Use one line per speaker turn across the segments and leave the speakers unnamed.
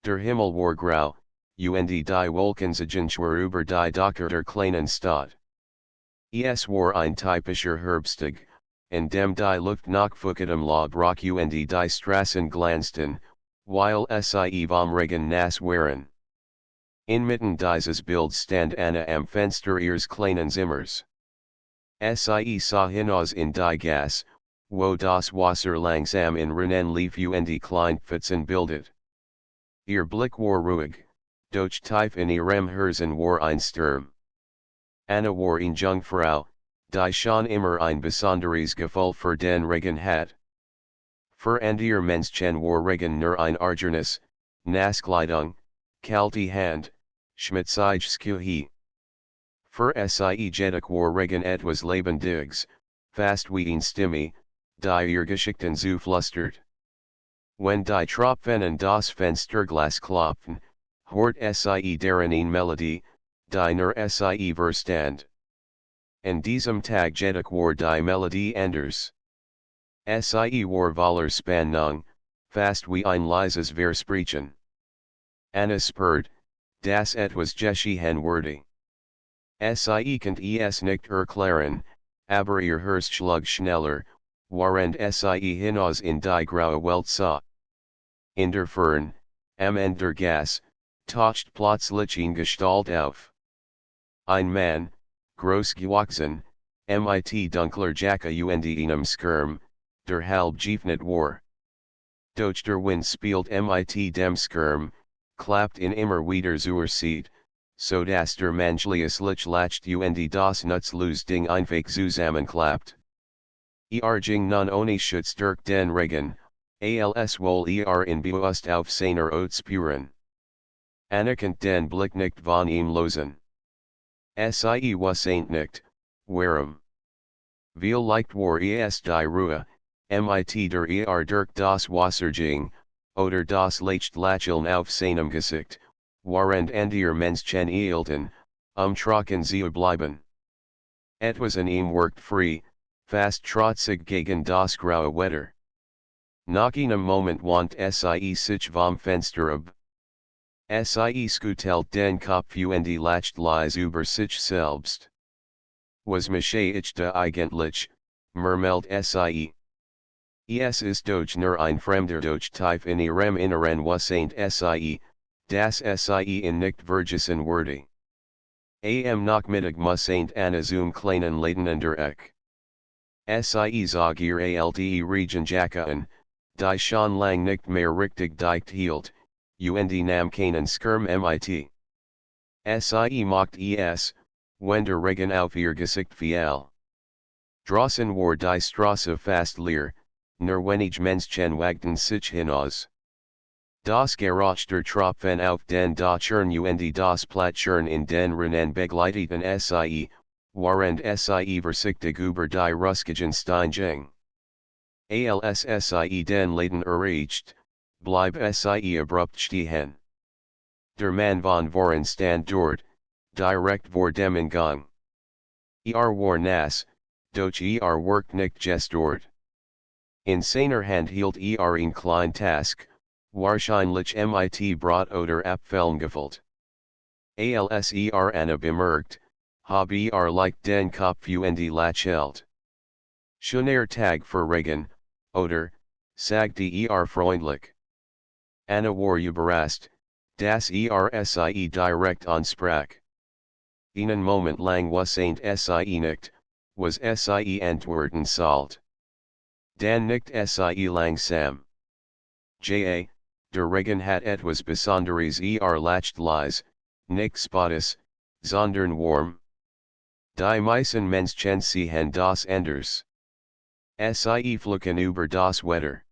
Der Himmel war grau, und die Wolken zogen über die Dach der kleinen Stadt. Es war ein typischer Herbsttag, in dem die Luft nach feuchtem Laub roch und die Straßen glänzten, weil sie vom Regen nass waren. Inmitten dieses Bilds stand Anna am Fenster ihres kleinen Zimmers. Sie sah hinaus in die Gasse, wo das Wasser langsam in Rinnen lief und Kleinpfützen bildet. Ihr Blick war ruhig, doch tief in ihrem Herzen war ein Sturm. Anna war eine Jungfrau, die schon immer ein besonderes Gefühl für den Regen hat. Für andere Menschen war Regen nur ein Ärgernis, Nasskleidung, kalte Hand, schmutziges Küche. Für sie jedoch war Regen etwas Lebendiges, fast wie eine Stimme, die ihr Geschichten zuflüstert. Wenn die Tropfen an das Fensterglas klopfen, hört sie darin eine Melodie, die nur sie verstand. An diesem Tag jedoch war die Melodie anders. Sie war voller Spannung, fast wie ein leises Versprechen. Anna spürt, dass etwas geschehen würde. Sie konnte es nicht erklären, aber ihr Herz schlug schneller, während sie hinaus in die graue Welt sah. In der Ferne, am Ende der Gasse, taucht plötzlich eine Gestalt auf. Ein Mann, groß gewachsen, mit dunkler Jacke und einem Schirm, der halb geöffnet war. Doch der Wind spielt mit dem Schirm, klappt in immer wieder zur Seite, so dass der menschliches Licht lacht und das nutzlose Ding einfach zusammenklappt. Ging nun ohne Schutz durch den Regen, als wohl in Bewusst auf seiner Haut spüren. Anna konnte den Blick nicht von ihm losen. Sie wusste nicht, warum. Vielleicht war es die Ruhe, mit der durch das Wasser ging, oder das Lächeln auf seinem Gesicht, während andere Menschen eilten, trocken zu bleiben. Etwas in ihm worked frei, fast trotzig gegen das graue Wetter. Nach einem Moment wandte sich vom Fenster ab. Sie schüttelt den Kopf und lacht leise über sich selbst. Was mache ich da eigentlich, murmelt sie. Es ist doch nur ein Fremder doch tief in ihrem Inneren wusste sie, dass sie in nicht vergessen würde. Am Nachmittag musste Anna zum kleinen Laden an der Ecke. Sie zog ihre alte Regenjacke an, die schon lang nicht mehr richtig dicht hielt, und nahm keinen Schirm mit. Sie mochte es, wenn der Regen auf ihr Gesicht fiel. Draußen war die Straße fast leer, nur wenige Menschen wagten sich hinaus. Das Geräusch der Tropfen auf den Dachern und das Plätschern in den Rinnen begleiteten sie, während sie vorsichtig über die ruskigen Steine ging. Als sie den Laden erreicht, blieb sie abrupt stehen. Der Mann von vorn stand dort, direkt vor dem Eingang. War nass, doch workte nicht just dort. In seiner Hand hielt ein klein Task, wahrscheinlich mit Brot oder Apfeln gefüllt. Als Anna bemerkt, habe leicht den Kopf und lächelt. Schöner Tag für Regen, oder, sagte freundlich. Anna war überrascht, dass sie direkt ansprach. Einen Moment lang wusste sie nicht, was sie antworten sollte. Dann nickte sie langsam. Der Regen hat etwas Besonderes lacht leise, nicht spottis, sondern warm. Die meisten Menschen sehen das anders. Sie fluchen über das Wetter.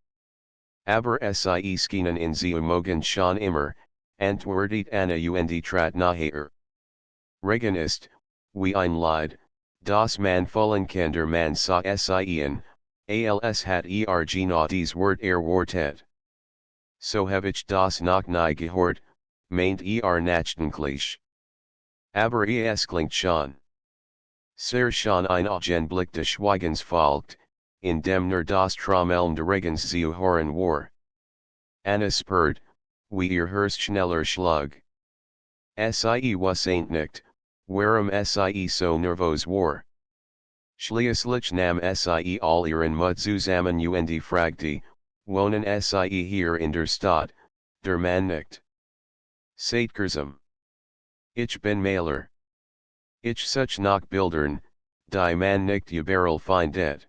Aber sie schienen in sie Emogen schon immer, antwortet Anna und trat nachher. Regen ist, wie ein Lied, das man fühlen kann der man sah sie in, als hat genau dies Wort erwartet. So habe ich das noch nie gehört, meint nachdenklich. Aber es klingt schon. Sehr schon ein Augenblick des Schweigens folgt, in dem nur das Trommeln der Regens zu hören war. Anna spürt, wie ihr Hörst schneller Schlag. Sie was ain't nicht, warum Sie so nervös war. Schließlich nam Sie all ihren Mut zusammen und fragte, wohnen Sie hier in der Stadt, der Mann nicht. Saitgersam. Ich bin Maler. Ich such nach Bildern, die man nicht überall findet.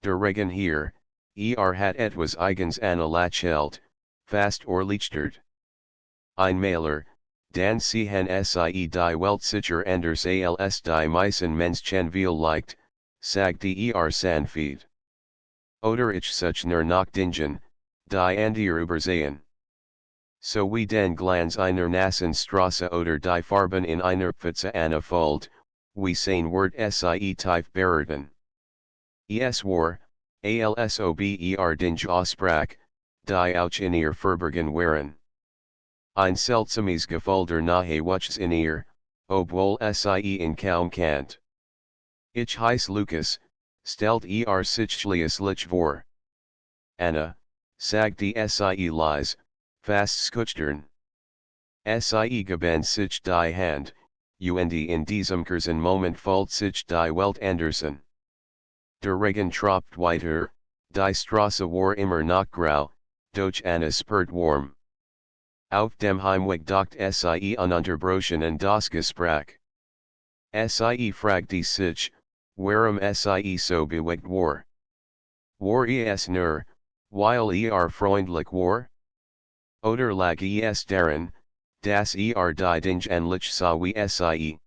Der Regen hier, hat etwas eigens anlachelt, fast orlichtert. Ein Maler, dan sehen Sie die Welt sicher anders als die meisten Menschen vielleicht, sagte sanfte. Oder ich such nach Dingen, die andere übersehen. So wie den Glanz einer nassen Straße oder die Farben in einer Pfütze anfold, wie sehen wird Sie tief beraten. Es war, alsober Dinge Aussprach, die auch in ihr verborgen waren. Ein seltsames Gefühl der Nähe wuchs in ihr, obwohl Sie in kaum kannt. Ich heiss Lucas, stellt sich schließlich vor. Anna, sagte Sie leise, fast schüchtern. Sie gaben sich die Hand, und in diesem kurzen Moment fühlt sich die Welt andersen. Der Regen tropft weiter, die Straße war immer noch grau, doch Anna spürt warm. Auf dem Heimweg dacht Sie ununterbrochen an das Gespräch. Sie fragte sich, warum Sie so bewegt war. War es nur, weil freundlich war? Oder lag es daran, dass die Dinge ähnlich sah wie Sie.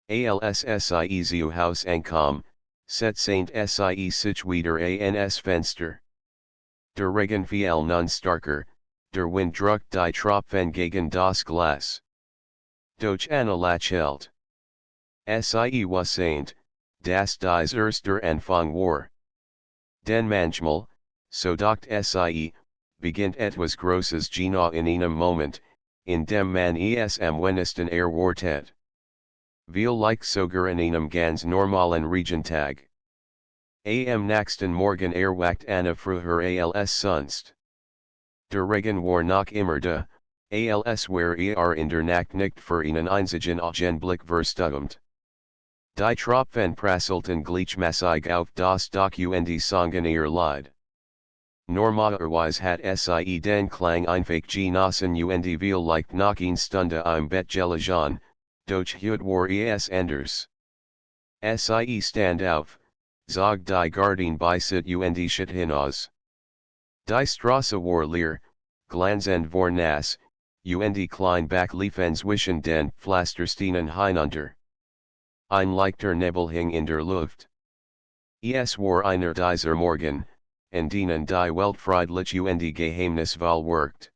Als Sie zu Haus ankom, setzte Sie sich wieder ans Fenster. Der Regen fiel nun starker, der Wind drückt die Tropfen gegen das Glas. Doch Anna lächelt. Sie wusste, dass dies erster Anfang war. Denn manchmal, so dacht Sie, beginnt etwas Großes genau in einem Moment, in dem man es am wenigsten erwartet. Vielleicht sogar in einem ganz normalen Regentag. Am nächsten Morgen erwacht Anna früher als sonst. Der Regen war noch immer da, als war in der Nacht nicht für einen einzigen Augenblick verstummt. Die Tropfen prasselten gleichmäßig auf das Dach und sangen ihr Lied. Normalerweise hat Sie den Klang einfach genossen und vielleicht noch eine Stunde im Bett gelegen, doch heute war es anders. Sie stand auf, zog die Gardine beisit und schied hinaus. Die Straße war leer, glanzend war nass, und klein Backliefen zwischen den Pflastersteinen hinunter. Ein leichter Nebel hing in der Luft. Es war einer dieser Morgen, an denen die Welt friedlich und geheimnisvoll wirkt.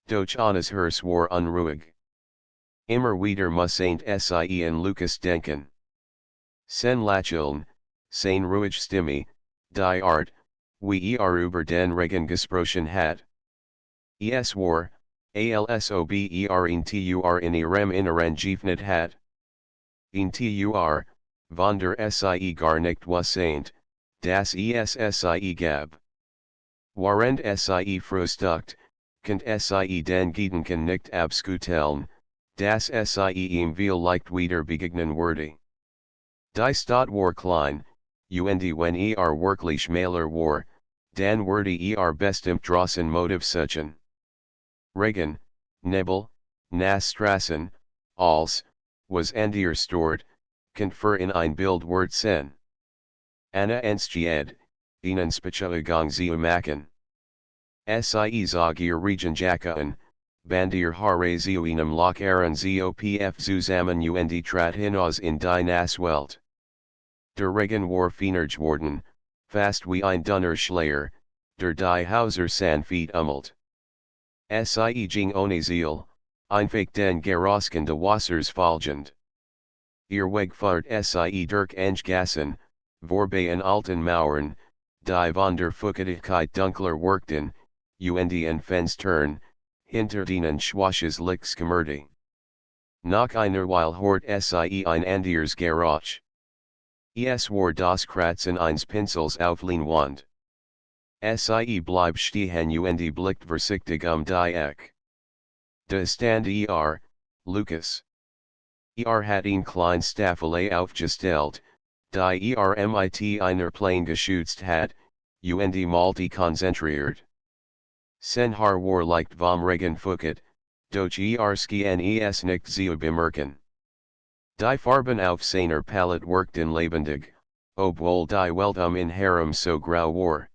Doch Annas Herz war unruhig. Immer wieder musste Sie an Lucas denken. Sen Lächeln, seine ruhige Stimme, die Art, wie über den Regen gesprochen hat. Es war, alsober in ihrem Inneren geöffnet hat. Von der Sie gar nicht wusste, dass Sie gab. Während Sie frühstückt, könnt Sie den Gedanken nicht abskuteln, dass Sie ihm vielleicht wieder begegnen würde. Die Stadt war klein, und wenn wirklich Maler war, dann würde bestimmt draußen Motiv suchen. Regen, Nebel, nass Straßen, alles, was stort, könnt für in ein Bild Wort sen. Anna entsteht, ihnen Spaziergang zu machen. Sie zog ihr Regenjacke band ihr Haare zu einem lockeren Zopf zusammen und trat hinaus in die Nasswelt. Der Regen war feiner geworden, fast wie ein dünner Schleier, der die Häuser sanft ummelt. Sie ging ohne Ziel, einfach den Geruchskende Wassers folgend. Ihr Weg fahrt Sie durch Gassen, vorbei an alten Mauern, die von der Feuchtigkeit dunkler wirkten, und an Fenstern, hinter denen schwaches Licht schimmerte. Nach einer Weile hört Sie ein anderes Geräusch. Es war das Kratzen eines Pinsels auf Leinwand. Sie bleib stehen und blickt vorsichtig die Eck. Da stand Lukas. Hat ihn klein Staffele aufgestellt, die mit einer Plane geschützt hat, und Malti konzentriert. Sen har war leicht vom Regen Fucket, doch skien es nicht zu bemerken. Die Farben auf seiner Palette wirkten lebendig, obwohl die Welt in Harem so grau war.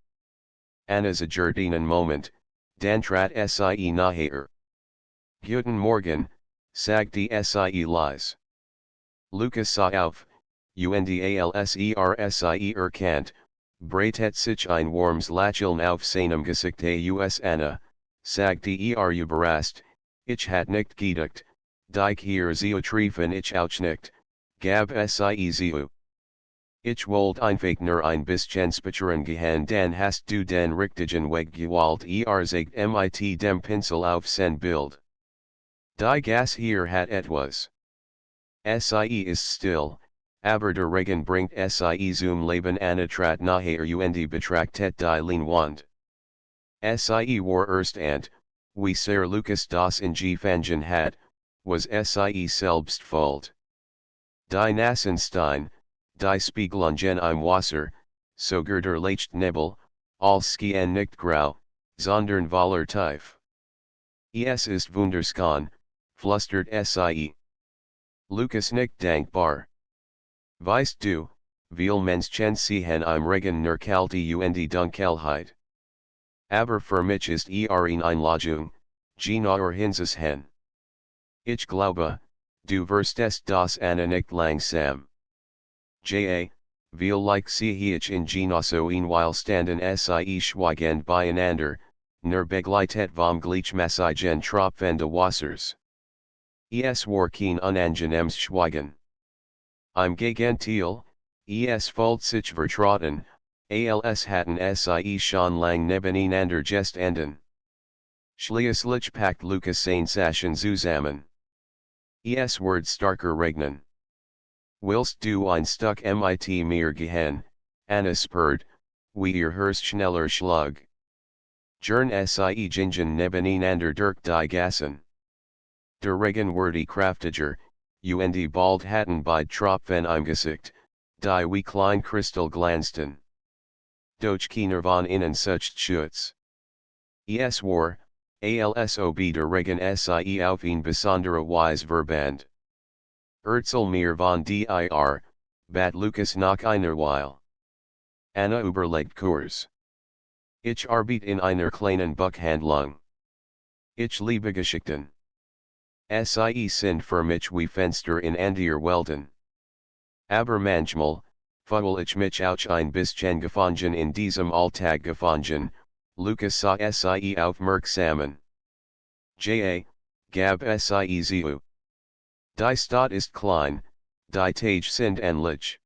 Anna zagert einen Moment, dann trat sie nachher. Guten Morgen, sagte sie leise. Lukas sah auf, und alsersie erkannt, bratet sich ein warmes Lächeln auf seinem Gesichte us Anna, sagte überrascht, ich hat nicht gedacht, dich hier zu treffen ich auch nicht, gab sie zu. Ich wollte einfach nur ein bisschen spazieren gehen dann hast du den richtigen Weg gewählt sagt mit dem Pinsel auf sein Bild. Die Gas hier hat etwas. Sie ist still, aber der Regen bringt sie zum Leben Anna trat nachher und betrachtet die Leinwand. Sie war erst wie sehr Lukas das gefangen hat, was sie selbst fault. Die Nassenstein, die Spiegelungen im Wasser, sogar der leichte Nebel, als skien nicht grau, sondern voller tief. Es ist wunderschön, flüstert sie. Lukas nicht dankbar. Weißt du, viel Menschen sehen im Regen nur kalte und Dunkelheit. Aber für mich ist eine Einladung, genauer hinzusehen. Ich glaube, du wirst das Anna nicht langsam. Viel like sehe ich in genosso weil standen sie schweigend beieinander, nur begleitet vom Gleichmäßigen Tropfen des Wassers. Es war kein unangenehmes Schweigen. Im Gegenteil, es fühlt sich vertrauten, als hatten sie schon lang nebeneinander gestanden. Schließlich packt Lukas seine Sachen zusammen. Es wird starker regnen. Willst du ein Stück mit mir gehen, Anna spurt, wie hörst schneller Schlag. Jern sie gingen nebeneinander durch die Gassen. Der Regen wurde kraftiger, und bald hatten beide Tropfen im Gesicht, die wie klein Kristall glanzten. Doch keiner von ihnen sucht Schutz. Es war, alsob der Regen sie auf ihn besondere Weise verband. Erzähl mir von dir, bat Lukas nach einer Weile. Anna überlegt kurz. Ich arbeite in einer kleinen Buchhandlung. Ich liebe Geschichten. Sie sind für mich wie Fenster in andere Welten. Aber manchmal, fühle ich mich auch ein bisschen gefangen in diesem Alltag gefangen, Lukas sah sie aufmerksamen. Gab sie zu. Die Stadt ist klein, die Tage sind endlich.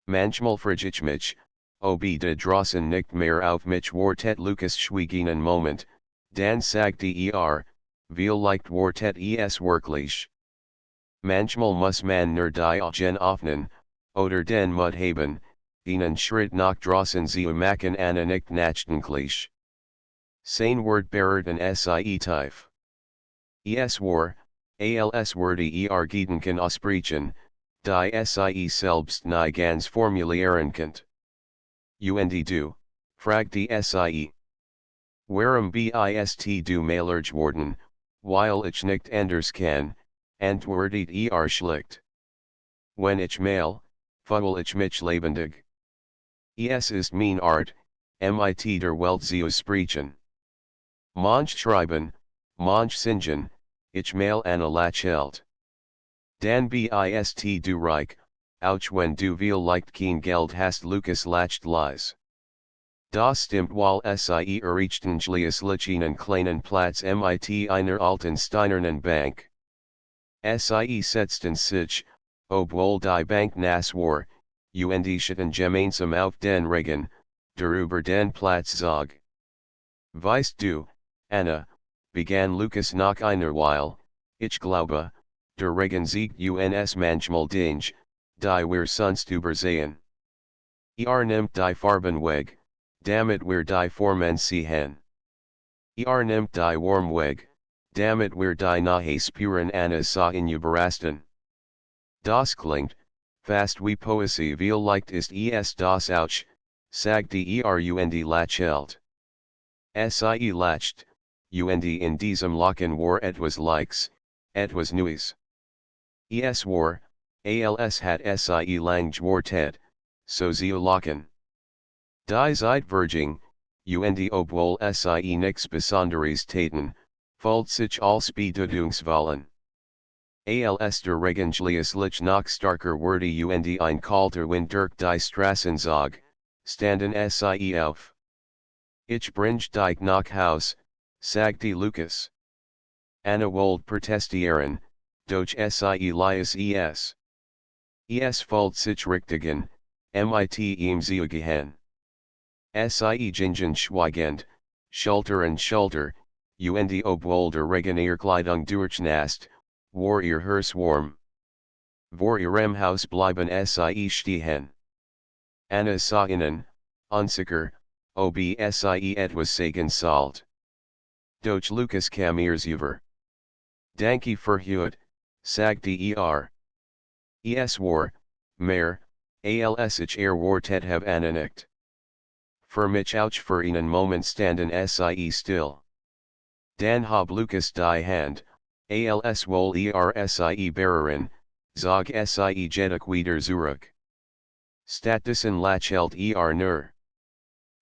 Manchmal frage ich mich, ob de draußen nicht mehr auf mich wartet Lukas schwieg einen Moment, dann sagte vielleicht wartet es wirklich. Manchmal muss man nur die Augen öffnen, oder den Mut haben, einen Schritt nach draußen zu machen Anna nicht nachdenklich. Sein Wort berührten sie tief. Es war, als würde Gedanken aussprechen, die sie selbst nie ganz formulieren konnte. Und du, fragte sie. Warum bist du mailer geworden, weil ich nicht anders kann, antwortet schlicht. Wenn ich mail, fühle ich mich lebendig. Es ist mein Art, mit der Welt zu sprechen. Manch schreiben, manch singen, ich mail Anna lächelt. Dan bist du reich, auch wenn du vielleicht kein Geld hast Lukas lacht leise. Das stimmt weil sie erreichten schließlich einen kleinen Platz mit einer alten steinernen Bank. Sie setzten sich, obwohl die Bank nass war, und schauten gemeinsam auf den Regen, der über den Platz zog. Weißt du, Anna, begann Lukas nach einer Weile, ich glaube, der Regen siegt uns manchmal Dinge, die wir sonst übersehen. Nimmt die Farben weg, Damit wir die Formen sehen. Nimmt die Warm weg, damit wir die Nahe spüren Anna sah in überrasten. Das klingt, fast wie Poesie vielleicht ist es das auch, sagt die und lächelt. Sie lacht, und in diesem Lachen war etwas Likes, etwas Neues. Es war, als hat sie lang gewartet, so sie lachen. Die Zeitverging, und obwohl sie nix Besonderes taten, fühlt sich als Bedeutungsvollen. Als der Regenschliesslich noch starker wurde und ein kalter Wind durch die Straßen zog, standen sie auf. Ich bringe dich nach Haus, sagte Lukas. Anna wollte protestieren, doch sie lias es. Es fühlt sich richtigen, mit ihm zu gehen. Sie gingen schweigend, Schulter an Schulter, und obwohl der Regen ihr Kleidung durchnasst, war ihr Herz warm. Vor ihrem Haus bleiben sie stehen. Anna sah ihnen, unsicher, ob sie etwas sagen sollte. Doch Lukas kam ihr über. Danke für heute, sagte Es war, mehr, als ich erwartet habe Anna nicht. Für mich auch für einen Moment standen sie still. Dann hab Lukas die Hand, als wohl sie bearen, zog sie jedoch wieder zurück. Stattdessen lächelt nur.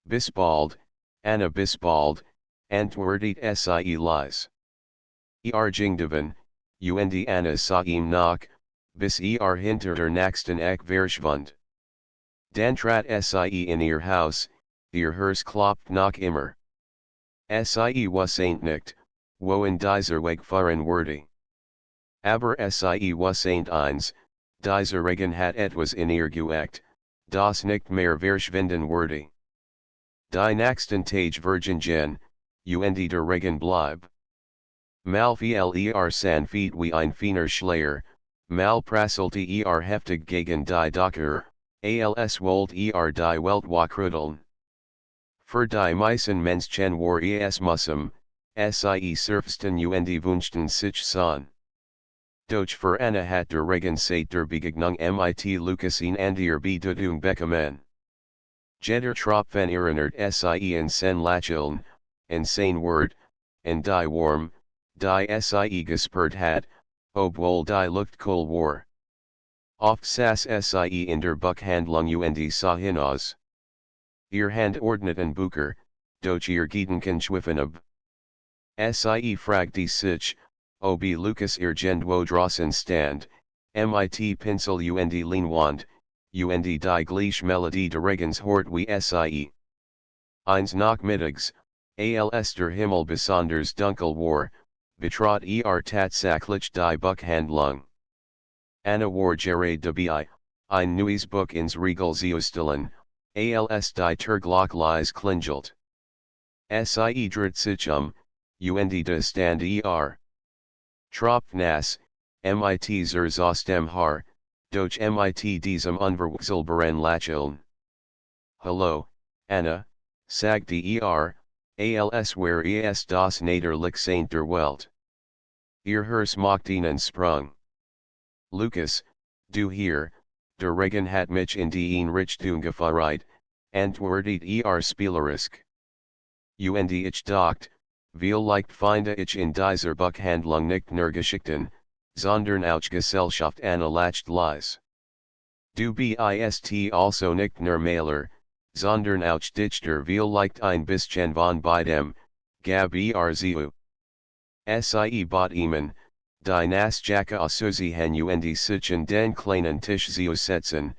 Bis bald, Anna bis bald, antwortet sie leise. Ging und Anna sah ihm nach, bis hinter der nächsten Eck verschwand. Dann trat sie in ihr Haus, ihr Herz klopft noch immer. Sie wasn't nicht, wo in dieser Weg fahren würde. Aber sie wasn't eins, dieser Regen hat etwas in ihr geweckt, das nicht mehr verschwinden würde. Die nächsten Tage vergingen, und der Regen blieb. Mal fiel san feet wie ein feiner Schleier, mal prasselte heftig gegen die Dach, als wollt die Welt wachrütteln. Für die meisten Menschen war es mussum, sie surfsten und wünschten sich son. Doch für Anna hat der Regen seit der Begegnung mit Lukas an ihr Bedeutung bekommen. Jeder Tropfen erinnert sie an sen Lächeln, an sein Wort, an die Warm, die sie gespürt hat, obwohl die Luft cool war. Oft saß sie in der Buchhandlung und sah hinaus. Ihr Hand ordneten Bücher, doch ihr Gedanken schwiffen ab. Sie fragte sich, ob Lukas irgendwo draußen stand, mit Pinsel und Leinwand, und die gleiche Melodie der Regens hört wie sie. Eines Nachmittags, als der Himmel besonders dunkel war, betrat tatsächlich die Buchhandlung. Anna war gerade dabei, ein neues Buch ins Regal zu stellen, als die Türglock leise klingelt. Sie dreht sich und da stand Tropf nass, mit aus dem Haar, doch mit diesem unverwechselbaren Lächeln. Hallo, Anna, sagte als wär es das Naderlich der Welt. Ihr Herz macht ihnen Sprung. Lukas, du hier, der Regen hat mich in die Richtung gefahren, antwortet spielerisch. Und ich dacht, vielleicht finde ich in dieser Buchhandlung nicht nur Geschichten, sondern auch Gesellschaft Anna lacht leise. Du bist also nicht nur Maler, sondern auch Dichter vielleicht ein bisschen von beidem, gab zu. Sie bat ihm, die Nassjacke auszuziehen und sich an den kleinen Tisch zu setzen,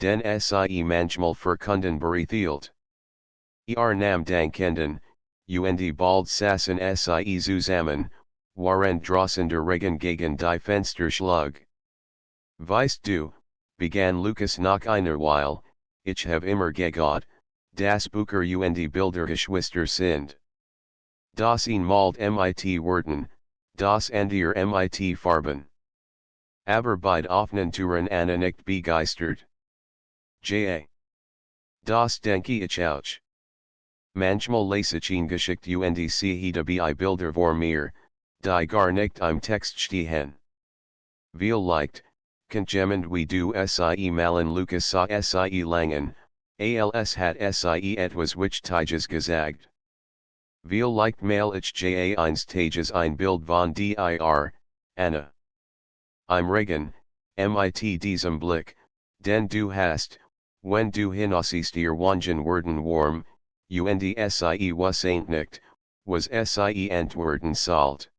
den sie manchmal für Kunden bereithielt. Nahm dankenden, und bald saßen sie zusammen, während draußen der Regen gegen die Fenster schlug. Weißt du, begann Lukas nach einer Weile, ich habe immer geglaubt, dass Bücher und Bildergeschwister sind. Das malt mit Worten, das andere mit Farben. Aber beide offenen Touren Anna nicht begeistert. Das denke ich auch. Manchmal Lasichin geschickt und die Bilder vor mir, die gar nicht im Text stehen. Vielleicht, jemand wie du sie malen Lucas sa sie langen, als hat sie etwas Wichtiges gesagt. Vielleicht mal ich eins Tages ein Bild von dir, Anna. Im Regen, mit diesem Blick, den du hast, wenn du hinausist ihr Wangen werden warm, und sie was ain't nicht, was sie antworten sollt.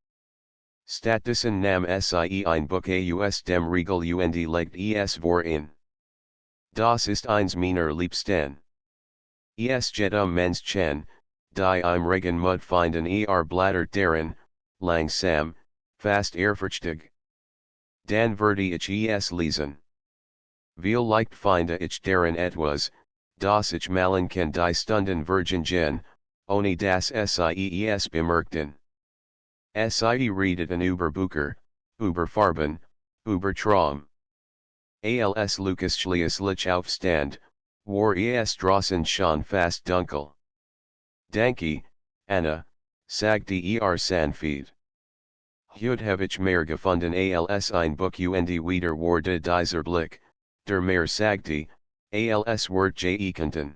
Stattdessen nam sie ein Buch aus dem Riegel und legt es vor in. Das ist eins meiner Liebsten. Es geht Menschen, die im Regen Mud finden Blätter darin, langsam, fast ehrfurchtig. Dan werde ich es lesen. Vielleicht finde ich darin etwas, das ich malen kann die Stunden vergingen, ohne das sie es bemerkten. Sie redeten über Bücher, über Farben, über Traum. Als Lucas schließlich aufstand, war es draußen schon fast dunkel. Danke, Anna, sagte sanft. Heute habe ich mehr gefunden als ein Buch und wieder wurde dieser Blick, der mehr sagte, als wird gekonnten.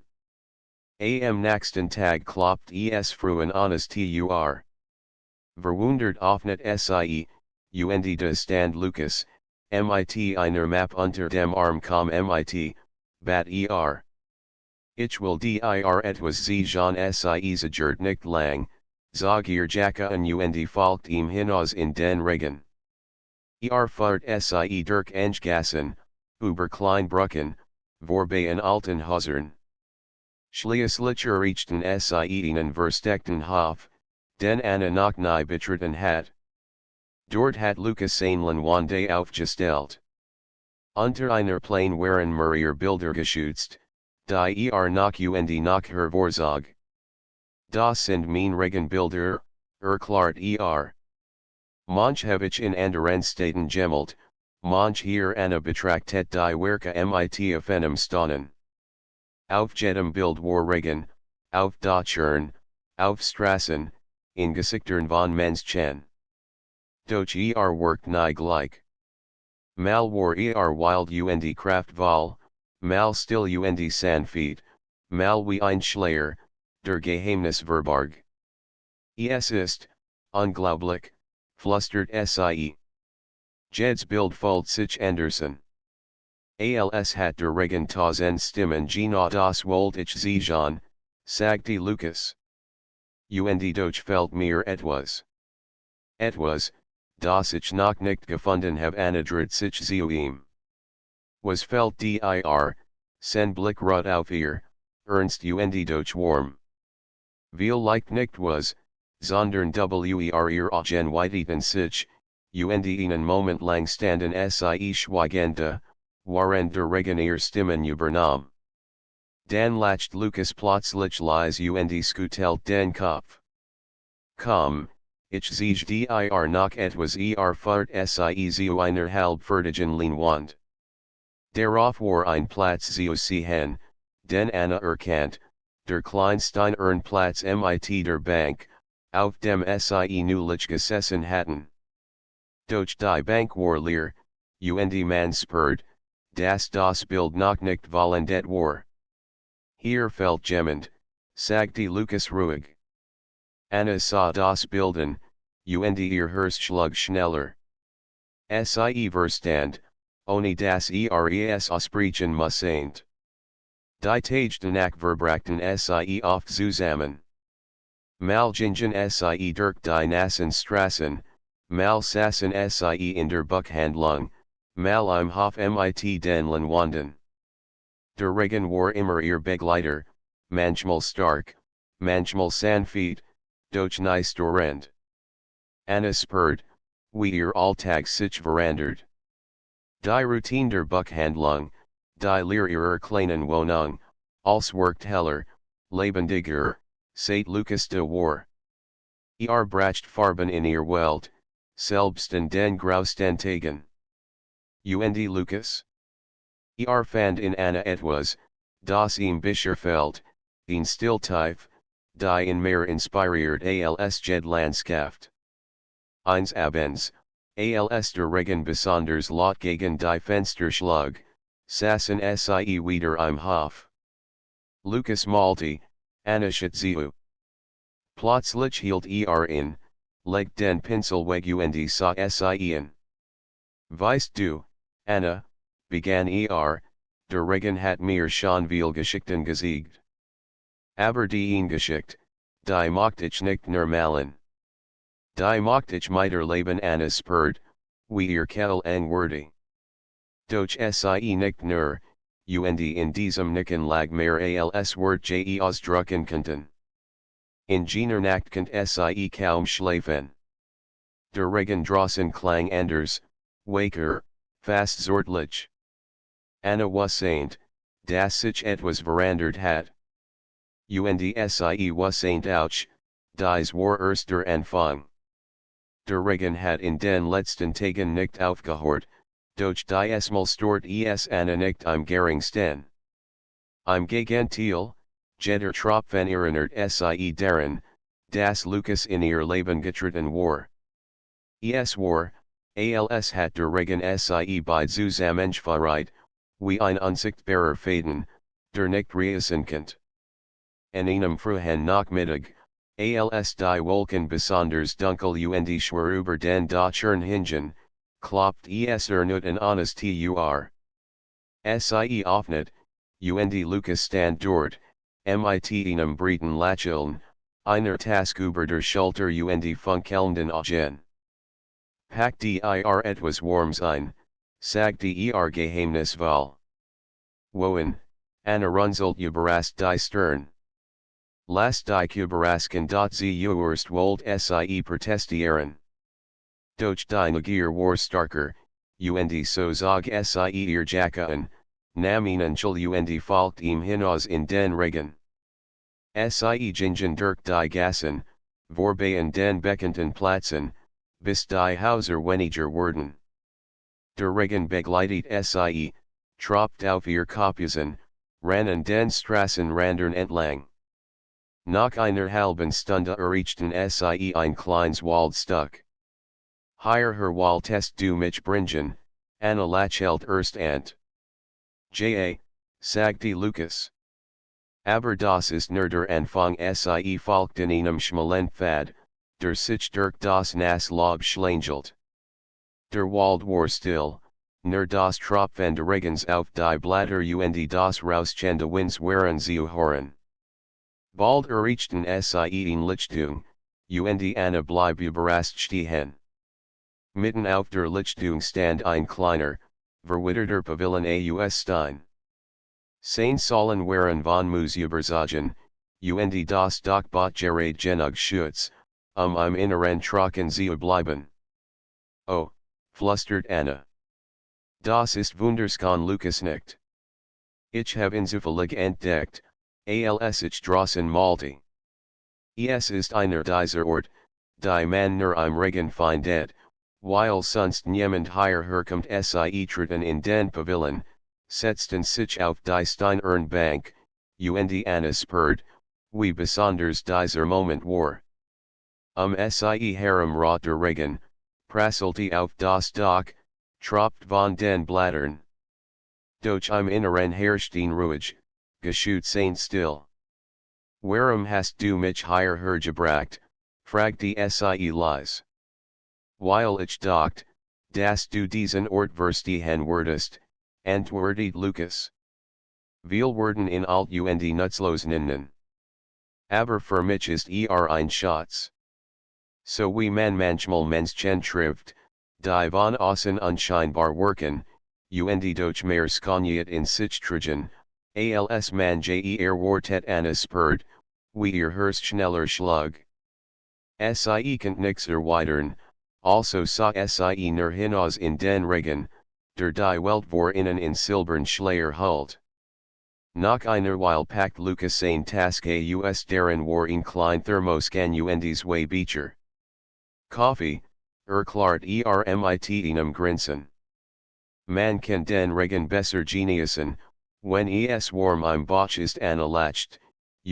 Am nächsten Tag klopft es frühen Ur. Verwundert öffnet sie, und da stand Lucas, mit einer Map unter dem Arm mit, bat Ich will dir etwas sagen sie zagert nicht lang, zog ihr Jacke an und folgt ihm hinaus in den Regen. Fahrt sie durch Enggassen, über Kleinbrücken, vorbei an alten Häusern. Schließlich erreichten sie einen versteckten Hof, den Anna noch nie betreten hat. Dort hat Lucas einen Wand aufgestellt. Unter einer Plane waren mehrere Bilder geschützt, die noch und noch hervorzog. Das sind mein Regenbilder, erklärt Manch habe ich in anderen Städten gemalt, manch hier Anna betrachtet die Werke mit auf einem Staunen. Auf jedem Bild war Regen, auf Dachern, auf Straßen, in Gesichtern von Menschen. Doch workt nie gleich. Mal war wild und kraftvoll, mal still und sanft, mal wie ein Schleier, der Geheimnis verborg. Es ist, unglaublich, flüstert sie. Jedes Bild folgt sich Anderson. Als hat der Regen tausend Stimmen genau das wollte ich sagen, sagte Lucas. Und doch fällt mir etwas. Etwas, das ich noch nicht gefunden habe anadret sich zu ihm. Was fällt dir, sen Blick rot auf ihr, ernst und doch warm. Vielleicht nicht was, sondern ihr Augen weiteten sich, und einen Moment lang standen sie schweigend, während der Regen ihr Stimmen übernahm. Dann lacht Lucas plötzlich leise und schüttelt den Kopf. Komm, ich sage dir noch etwas fahrt sie zu einer halbfertigen Leinwand. Darauf war ein Platz zu sehen, den Anna erkannt, der Kleinsteinernplatz mit der Bank, auf dem sie neulich gesessen hatten. Doch die Bank war leer, und man spürt, dass das Bild noch nicht vollendet war. Hier fällt jemand, sagte Lucas ruhig. Anna sah das Bilden, und ihr Herz schlug schneller. Sie verstand, ohne das es aussprechen musste. Die Tage danach verbrachten sie oft zusammen. Mal gingen sie durch die nassen Straßen, mal saßen sie in der Buchhandlung, mal im Hof mit den Leinwanden. Der Regen war immer ihr Begleiter, manchmal stark, manchmal sanft, doch nie störend. Anna spürt, wie ihr Alltag sich verandert. Die Routine der Buchhandlung, die Lehr ihrer kleinen Wohnung, als worked heller, lebendiger, seit Lucas de war. Bracht Farben in ihr Welt, selbst in den grausten Tagen. Und Lucas? Fand in Anna etwas, das ihm bisher fehlt, ein Stilltief, die in mehr inspiriert als jed Landschaft. Eins abends, als der Regen besonders laut gegen die Fensterschlag, saßen sie wieder im Hof. Lukas malte, Anna schaute. Plötzlich hielt in, legte den Pinsel weg und sah sie an. Weißt du, Anna, begann der Regen hat mir schon viel Geschichten gezeigt. Aber die Geschichte, die mochte ich nicht nur malen. Die mochte ich miter leben Anna spurt, wie Kettel wordy. Doch sie nicht nur, und in diesem Nicken lag mehr als Wort ausdrucken konnten. In jener Nacht konnte sie kaum schlafen. Der Regen draußen klang anders, waker, fast zortlich. Anna wusste, dass sich etwas verandert hat. Und sie wusste auch, dies war erst der Anfang. Der Regen hat in den letzten Tagen nicht aufgehört, doch diesmal stört Anna nicht im geringsten. Im Gegenteil, jeder Tropfen erinnert sie daran, dass Lukas in ihr Leben getreten war. Es war, als hat der Regen sie bei Zusammengeführt, wie ein unsichtbarer Faden, der nicht reissen konnte. An einem frühen Nachmittag, als die Wolken besonders dunkel und schwer über den Dachern hingen, klopft es Nuten eines Tur. Sie öffnet, und Lukas stand dort, mit einem breiten Lächeln, einer Task über der Schulter und funkelnden Augen. Pack dir etwas Warmes ein, sagt geheimnisvoll. Wohin, Anna runzelt überrascht die Stirn. Lass dich überraschen sie erst wollt sie protestieren. Doch die Neugier war starker, und so zog sie ihr Jacke an, nahm einen Schal und folgt ihm hinaus in den Regen. Sie gingen durch die Gassen, vorbei an den bekannten Plätzen, bis die Häuser weniger wurden. Der Regen begleitet sie, tropft auf ihr Kopfkissen, ran an den Straßenrändern entlang. Nach einer halben Stunde erreichten sie ein kleines Waldstück. Hier wolltest du mich bringen, Anna lächelt erst ant. Sagte Lukas. Aber das ist nur der Anfang sie folgt in einem schmalen Pfad, der sich durch das Nass Laub schlängelt. Der Wald war still, nur das Tropfen des Regens auf die Blätter und das Rauschen des Winds waren zu hören. Bald erreichten sie in Lichtung, und Anna blieb überrascht stehen. Mitten auf der Lichtung stand ein kleiner, verwitterter Pavillon aus Stein. Seine Säulen waren von Mus überzogen, und das Dachboot gerade genug Schutz, im Inneren trocken zu bleiben. Oh, flüstert Anna. Das ist wunderschön Lukas nicht. Ich hab zufällig entdeckt, als ich draußen malte. Es ist einer dieser Ort, die man nur im Regen findet, weil sonst niemand hierher kommt sie treten in den Pavillon, setzten sich auf die steinerne Bank, und Anna spurt, wie besonders dieser Moment war. Sie herum rot der Regen, prasselte auf das Dach, tropft von den Blättern. Doch im Inneren herrschten ruhig, geschützt seien still. Warum hast du mich hierher gebracht, fragte sie leise. Weil ich dachte, dass du diesen Ort verstehen würdest, antwortet Lukas. Wir werden in alt und nutzlos nennen. Aber für mich ist ein Schatz. So wie man manchmal Menschen trifft, die von außen unscheinbar wirken, und doch mehr skoniert in sich tragen, als man wartet Anna spurt, wie ihr Herz schneller schlug. Sie konnte nichts erwidern, also sah sie nur hinaus in den Regen, der die Welt vor ihnen in silbern Schleier hüllt. Nach einer Weile packt Lukas seine Taske aus darin war ein klein Thermoskan und zwei Becher. Kaffee, erklärt mit einem Grinsen. Man kann den Regen besser genießen, wenn es warm im Bauch ist Anna lacht,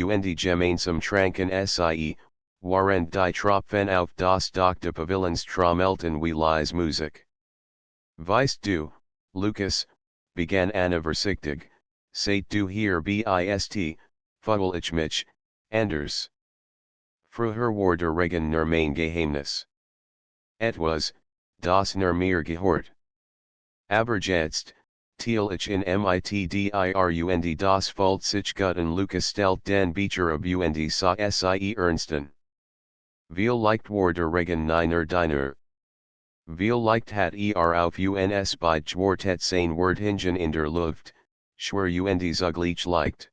und gemeinsam tranken sie, waren die Tropfen auf das Dach des Pavillons trommelten wie leise Musik. Weißt du, Lukas, begann Anna vorsichtig, seit du hier bist, fühle ich mich anders. Früher war der Regen nur mein Geheimnis. Etwas, das nur mir gehört. Aber jetzt, teile ich in mit das Falt sich gut und Lukas stellt den Becher ab und sie ernsten. Vielleicht war der Regen niner deiner. Vielleicht hat auf uns bei Quartet sein Wort hingen in der Luft, schwer und zugleich leicht.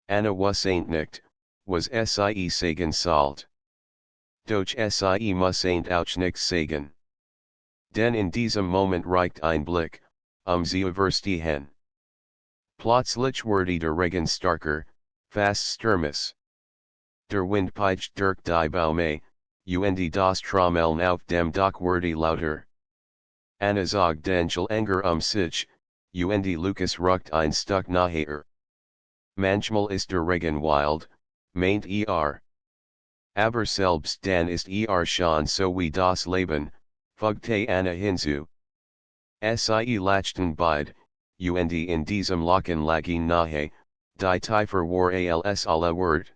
Anna was ain't nicht, was sie sagen sollt. Doch sie muss ain't auch nichts sagen. Denn in diesem Moment reicht ein Blick, sie überstehen. Plötzlich wurde der Regen starker, fast stürmisch. Der Wind peitscht durch die Bäume, und das Trommeln auf dem Dach wurde lauter. Anna zog den Enger sich, und Lukas rückt ein Stück naher. Manchmal ist der Regen wild, meint Aber selbst dann ist schon so wie das Leben, fügte Anna hinzu. Sie lachten beid, und in diesem Lachen lagen nahe, die Tiefer war als alle Wort.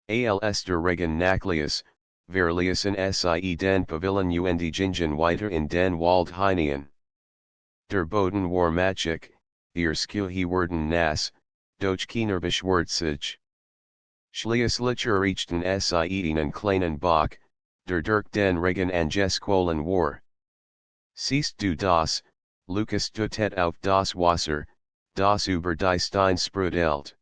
Als der Regen nachließ, verließen sie den Pavillon und gingen weiter in den Wald hinein. Der Boden war matschig, ihr Schuhe wurden nass, doch keiner beschwert sich. Schließlich erreichten sie einen kleinen Bach, der durch den Regen angesquollen war. Siehst du das, Lukas deutet auf das Wasser, das über die Steine sprudelt.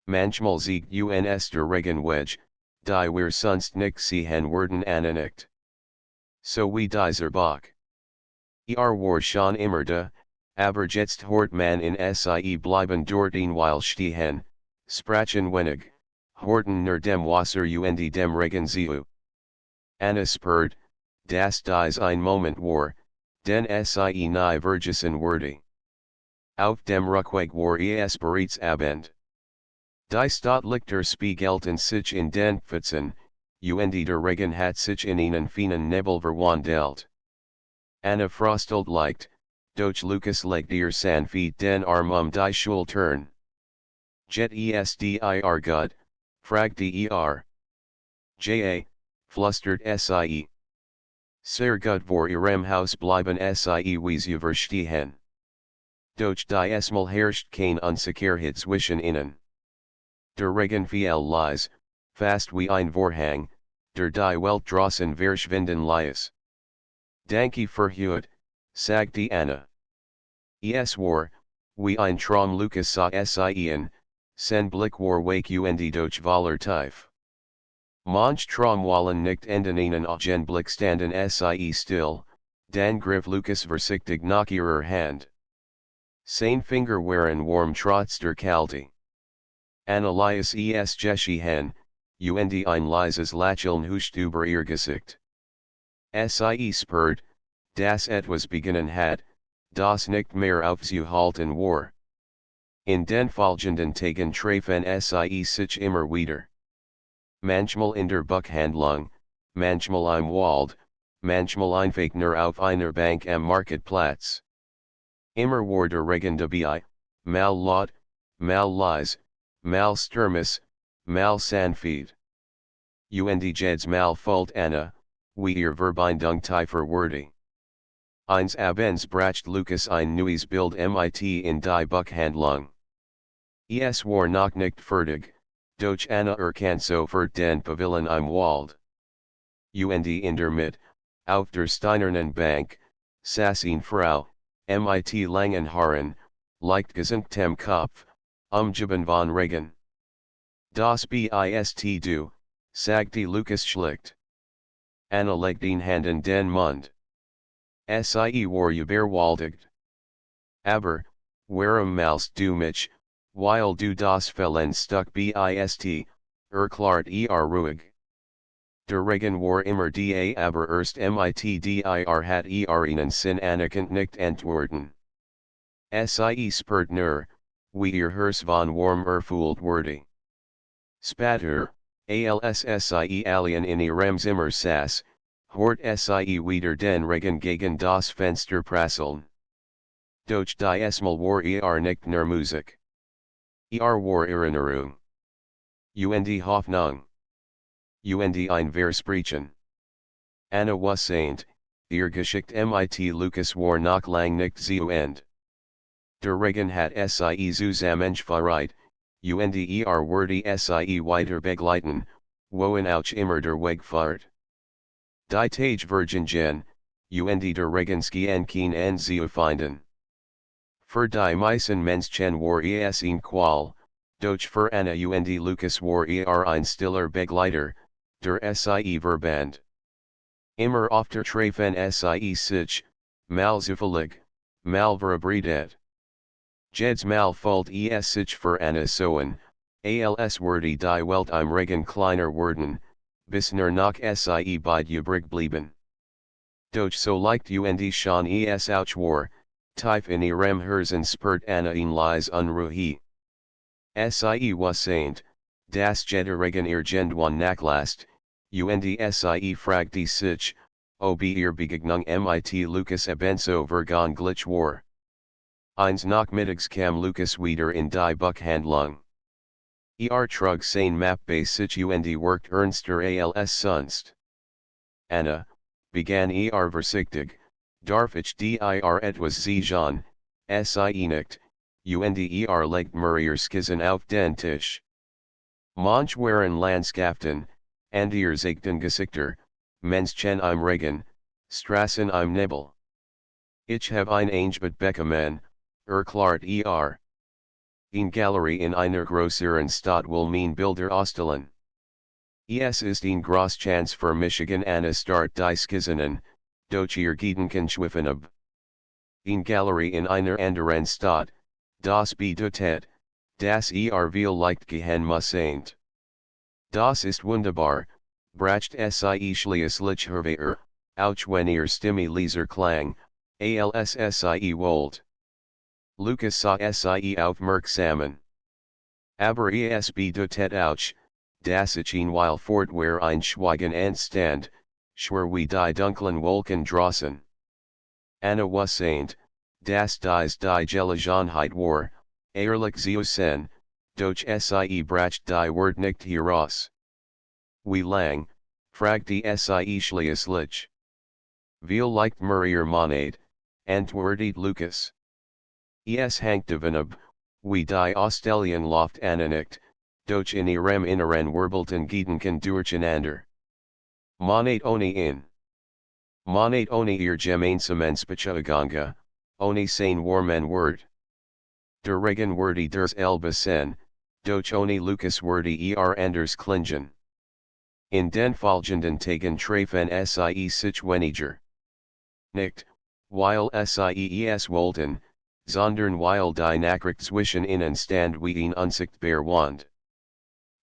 Manchmal siegt uns der Regenwedge, die wir sonst nicht sehen werden angenickt. So wie dieser Bach. War schon immer da, aber jetzt hört man in sie bleiben dort ein Weile stehen, sprachen wenig, horten nur dem Wasser und dem Regen zu. Anna spürt, dass dies ein Moment war, den sie nie vergessen würde. Auf dem Rückweg war bereits Abend. Die Stadtlichter spiegelten sich in den Pfützen, und der Regen hat sich in einen feinen Nebel verwandelt. Anna frostelt leicht, doch Lukas legt ihr sanft den Arm die Schultern. Jet dir gut, fragte Ja, flustert sie. Sehr gut vor ihrem Haus bleiben sie wie sie verstehen. Doch diesmal herrscht kein Unsicherheit zwischen ihnen. Der Regen fiel leise, fast wie ein Vorhang, der die Welt draußen verschwinden ließ. Danke für heute, sagte Anna. Es war, wie ein Traum Lukas sah sie sen Blick war wake und doch voller tief. Manch Traum wallen nicht enden einen Augenblick standen sie still, dann griff Lukas vorsichtig nach ihrer Hand. Sein Finger waren warm trotz der Kälte. Anna ließ es geschehen, und ein leises Lächeln huscht über ihr Gesicht. Sie spürt, dass etwas beginnen hat, das nicht mehr aufzuhalten war. In den folgenden Tagen trafen sie sich immer wieder. Manchmal in der Buchhandlung, manchmal im Wald, manchmal einfach nur auf einer Bank am Marktplatz. Immer war der Regen dabei, mal laut, mal leise, mal stürmisch, mal sanft. Und jedes Mal fällt Anna, wie ihr Verbindung tiefer wurde. Eines Abends bracht Lukas ein neues Bild mit in die Buchhandlung. Es war noch nicht fertig, doch Anna erkannt sofort den Pavillon im Wald. Und in der Mitte, auf der steinernen Bank, saß eine Frau, mit langen Haaren, leicht gesenktem Kopf, umgeben von Regen. Das bist du, sagte Lukas schlicht. Anna legt den Hand in den Mund. Sie war überwältigt. Aber, warum malst du mich, weil du das Stück bist, erklärt ruhig. Der Regen war immer da aber erst mit dir hat ihnen sin anerkannt nicht antworten. Sie spürt nur, wie ihr Herz von warm erfüllt wurde. Spatter, alssie alien in ihrem Zimmer saß, hort sie wieder den Regen gegen das Fenster prasseln. Doch diesmal war nicht nur Musik. War Erinnerung. Und Hoffnung. Und ein Versprechen. Anna was Saint, ihr Geschichte mit Lukas war noch lang nicht zu Ende. Der Regen hat sie zusammengeführt, und wordy sie weiter begleiten, wohin auch immer der Weg führt. Die Tage vergingen, und der Regenski kein Ende zu finden. Für die meisten Menschen war es ein Qual, doch für Anna und Lukas war ein stiller Begleiter, der sie verband. Immer öfter trafen sie sich, mal zufällig, mal verabredet. Jedes Mal fällt es sich für Anna soen, als wordy die Welt im Regen kleiner werden, bis nur noch sie beid übrig blieben. Doch so leicht und schon es auch war, tief in ihrem Herzen spürt Anna ein leis Unruhe. Sie was Saint, das Regen irgendwann nachlässt, und sie fragte sich, ob ihr Begegnung mit Lukas ebenso verganglich war. Eines Nachmittags kam Lukas wieder in die Buchhandlung. Trug sein Map bei sich und worked ernster als sonst. Anna, begann vorsichtig, darf ich dir etwas sagen, sie nicht, und legt mir Skizzen auf den Tisch. Manch waren Landschaften, und ihr zeigten Gesichter, Menschen im Regen, Straßen im Nebel. Ich habe ein Angebot bekommen, erklärt In Galerie in einer größeren Stadt will mein Bilder ausstellen. Es ist ein groß Chance für Michigan Anna start die Skizzen, doch ihr Gedanken schwiffen ab. In Galerie in einer anderen Stadt, das bedeutet, dass vielleicht gehen müsst. Das ist wunderbar, bracht sie schließlich hervor, auch wenn ihr Stimme leiser klang, als sie wollt. Lukas sah sie aufmerksamen. Aber es bedeutet auch, dass ich ein Weil fortwähr ein Schweigen entstand, schwer wie die dunklen Wolken draußen. Anna was Saint, dass dies die Gelegenheit war, ehrlich zu sein, doch sie bracht die Wort nicht heraus. Wie lang, fragte sie schließlich. Vielleicht mir Monat, antwortet Lukas. Es hängt davon ab, wie die Ausstellung läuft Anna nicht, doch in ihrem Inneren wirbelten Gedanken durcheinander. Monat ohne ihr gemeinsamen Spaziergänge, ohne sein warmen Wort. Der Regen wurde des Elbe doch ohne Lukas wurde anders klingen. In den folgenden Tagen trafen sie sich weniger. Nicht, weil sie es wollten, sondern weil die Nachricht zwischen ihnen stand wie ein unsichtbar Wand.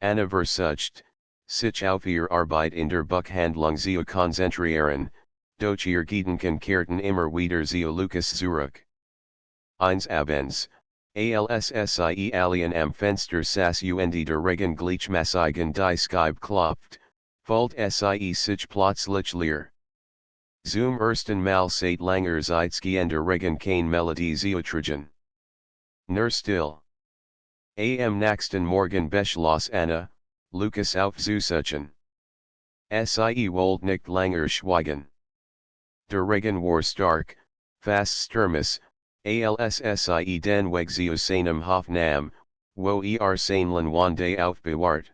Anna versucht, sich auf ihr Arbeit in der Buchhandlung zu konzentrieren, doch ihr Gedanken kehrten immer wieder zu Lukas zurück. Eines Abends, als sie alien am Fenster saß und der Regen gleichmäßig die Scheibe klopft, fällt sie sich plötzlich leer. Zum ersten Mal seit langer Zeit der Regen keine Melodie zu tragen. Nur still. Am nächsten Morgen beschloss Anna, Lukas aufzusuchen. Sie wollte nicht länger schweigen. Der Regen war stark, fast stürmisch, als sie den Weg zu seinem Hof nahm, wo seinen Wande aufbewahrt.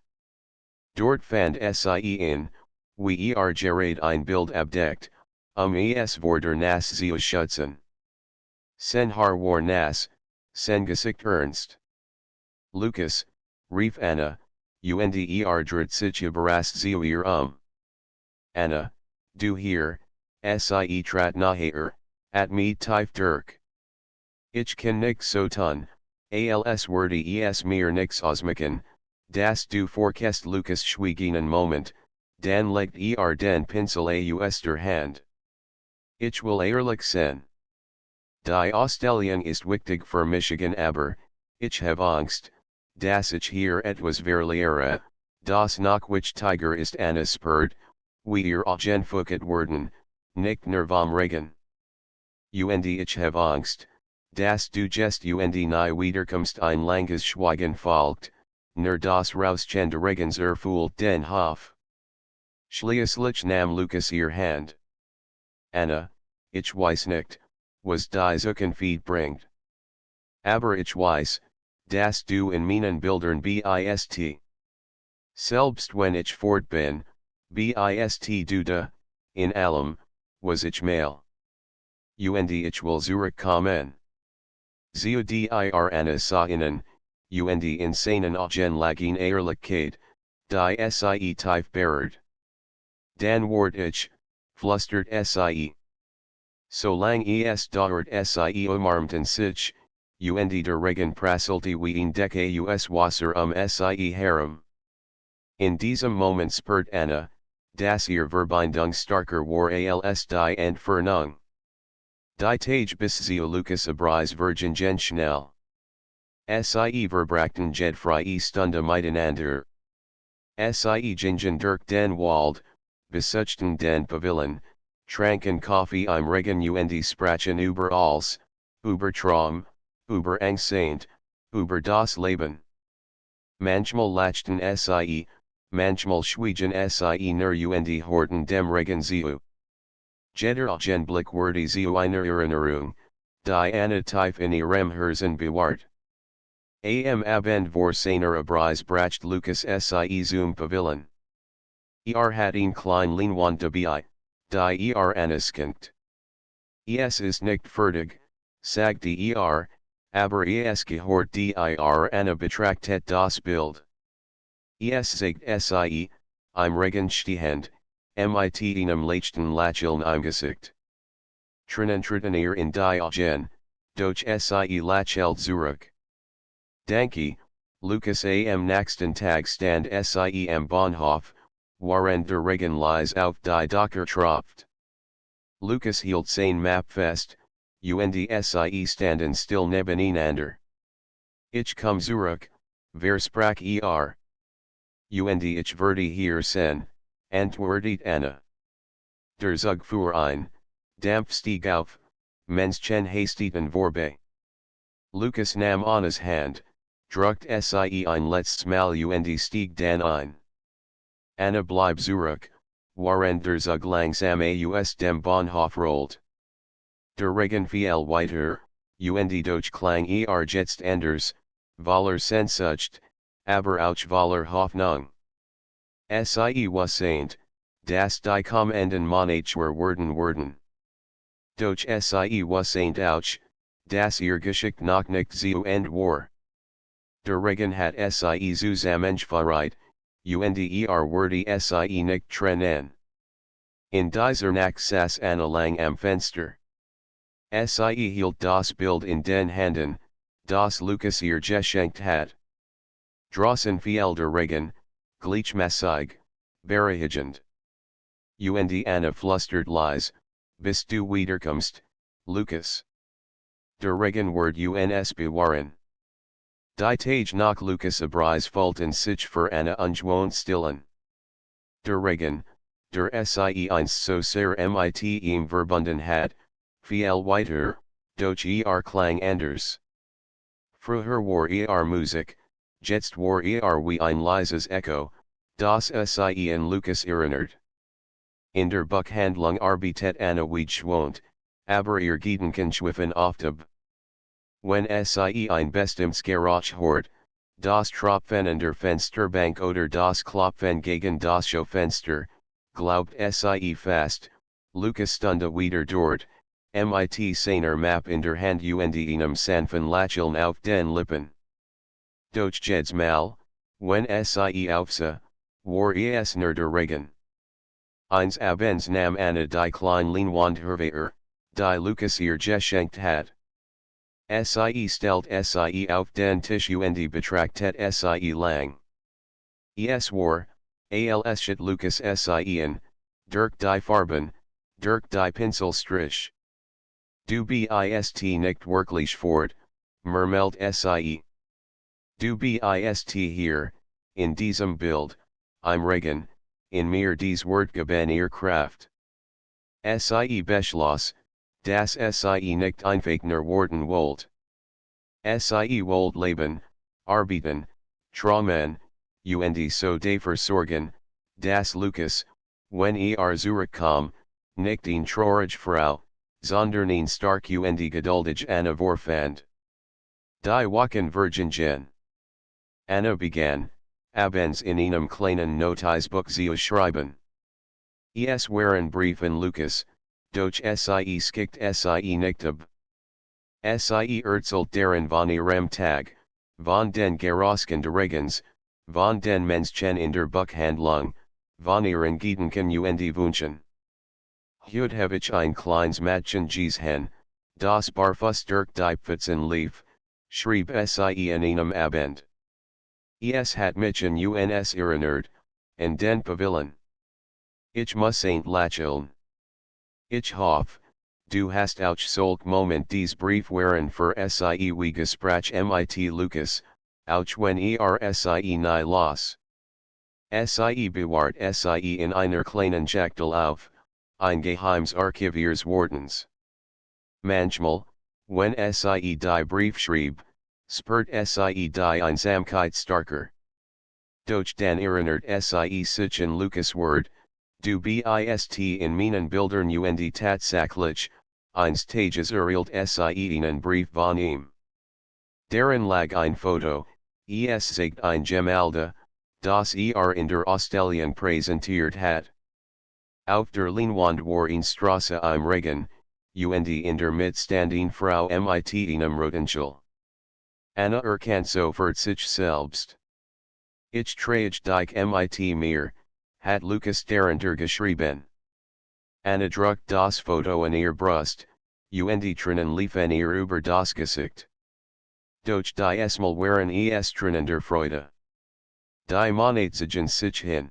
Dort fand sie ihn, wie gerade ein Bild abdeckt, es vor der Nas zu schützen. Sein Haar war nass, sein Gesicht ernst. Lukas, rief Anna, und dreht sich überrascht zu ihr Anna, du hier, sie trat naher, at me tief durch. Ich kann nix so tun, als würde es mir nix ausmachen, das du vorkest Lukas schwieg einen Moment, dann legt den Pinsel aus der Hand. Ich will ehrlich sein. Die Ausstellung ist wichtig für Michigan aber, ich habe Angst, dass ich hier etwas verliere, Das nach which Tiger ist anespert, wie ihr auch Fuket werden, nicht nur vom Regen. Und ich have Angst, dass du just und nie wiederkommst ein langes Schweigen folgt, nur das Rauschen der Regens erfüllt den Hof. Schließlich nahm Lukas ihr Hand. Anna, ich weiß nicht, was die Zukunft bringt. Aber ich weiß, dass du in meinen Bildern bist. Selbst wenn ich fort bin, bist du da, in allem, was ich mal. Und ich will zurückkommen. Zu dir Anna sah innen, und in seinen Augen lagen Ehrlichkeit, die sie tief berührt. Dan ward ich, flustert sie. Solang es dauert sie umarmten sich, und der Regen prasselte wie ein Decke Wasser sie herum. In diesem Moment spürt Anna, dass ihr Verbindung starker war als die Entfernung. Die Tage bis zu Lukas Abreise vergingen schnell. Sie verbrachten jedfreie Stunde miteinander. Sie gingen durch den Wald, besuchten den Pavillon, tranken Kaffee im Regen und sprachen über alles, über Traum, über Angst, über das Leben. Manchmal lachten sie, manchmal schwiegen sie nur und horten dem Regen zu. Jeder Augenblick wurde zu einer Erinnerung, die Anna tief in ihrem Herzen bewahrt. Am Abend vor seiner Abreise bracht Lukas sie zum Pavillon. Hat ein klein Leinwand dabei, die anerkennt. Es ist nicht fertig, sagte aber es gehört die Anna betrachtet das Bild. Es sagt sie, im Regen stehend, mit einem leichten Lächeln im Gesicht. Treten in die Augen, doch sie lächelt zurück. Danke, Lukas am nächsten Tag stand sie am Bahnhof, während der Regen lies auf die Dächer tropft. Lukas hielt sein Map fest, und sie standen still nebeneinander. Ich komm zurück, wer sprach Und ich werde hier sein, antwortet Anna. Der Zug fuhr ein, Dampf stieg auf, Menschen hasteten vorbei. Lukas nahm Anna's Hand, drückt sie ein letztes Mal und stieg dann ein. Anna blieb zurück, während der Zug langsam aus dem Bahnhof rollt. Der Regen fiel weiter, und doch klang jetzt anders, voller Sehnsucht, aber auch voller Hoffnung. Sie wasseint, dass die kommenden Monate werden. Doch sie wasseint auch, dass ihr Geschick noch nicht zu Ende war. Der Regen hat sie zusammengeführt, und werde sie nicht trennen. In dieser Nacht saß Anna lang am Fenster. Sie hielt das Bild in den Händen, das Lukas ihr geschenkt hat. Draußen fiel der Regen, gleichmäßig, beruhigend. Und Anna flüstert leise, bis du wiederkommst, Lukas. Der Regen wird uns bewahren. Die Tage nach Lukas Abreise fühlten sich für Anna ungewohnt stillen. Der Regen, der sie einst so sehr mit ihm verbunden hat, fiel weiter, doch klang anders. Früher war Musik, jetzt war wie ein leises Echo, das sie in Lukas erinnert. In der Buchhandlung arbeitet Anna wie gewohnt, aber ihr Gedanken schwiffen oft ab. Wenn sie ein bestimmtes Geräusch hört, das Tropfen an der Fensterbank oder das Klopfen gegen das Schaufenster, glaubt sie fast, Lukas stunde wieder dort, mit seiner Map in der Hand und einem sanften Lächeln auf den Lippen. Doch jedes Mal, wenn sie aufsah, war es nur der Regen. Eines Abends nahm Anna die kleine Leinwand hervor, die Lukas ihr geschenkt hat. Sie stellt sie auf den Tisch und betrachtet sie lang. Es war, als shit Lukas sie durch die Farben, durch die Pinselstrich. Du bist nicht wirklich fort, murmelt sie. Du bist hier, in diesem Bild, I'm Regen, in mir dies Wortgeben ihr Kraft. Sie Beschloss, das Sie nicht einfachner worden wollt. Sie wollt leben, arbeiten, träumen, und so dafür sorgen, das Lucas, wenn zurückkommt, nicht ein traurige Frau, sondern ein stark und geduldig Anna vorfand. Die Wochen Virgingen. Anna begann, abends in einem kleinen Notizbuch zu schreiben. Es waren Briefen Lucas, doch sie schickt sie nicht ab. Sie erzählt darin von ihrem Tag, von den Geräuschen des Regens, von den Menschen in der Buchhandlung, von ihren Gedanken und Wünschen. Heute habe ich ein kleines Mädchen gesehen, das barfuß durch die Pfützen lief, schrieb sie in einem Abend. Es hat mich an uns erinnert, an den Pavillon. Ich muss ain't lächeln. Ich hoffe, du hast auch solch Moment dies Brief waren für sie wie Gespräch mit Lucas, auch wenn sie nie los. Sie bewahrt sie in einer kleinen Schachtel auf, ein geheimes Archiv ihres Wardens. Manchmal, wenn sie die Brief schrieb, spürt sie die Einsamkeit starker. Doch dann erinnert sie sich an Lucas Word, du bist in meinen Bildern und tatsächlich, einst Tages erhielt sie einen Brief von ihm. Darin lag ein Foto, es zeigt ein Gemälde, das in der Ausstellung präsentiert hat. Auf der Leinwand war eine Straße im Regen, und in der Mitte stand eine Frau mit einem Rotenschal. Anna erkannt sofort sich selbst. Ich trage dich mit mir, hat Lucas darunter geschrieben. Anna druckt das Foto an ihr Brust, und Tränen liefen ihr über das Gesicht. Doch die Esmal waren Tränen der Freude. Die Monate zogen sich hin.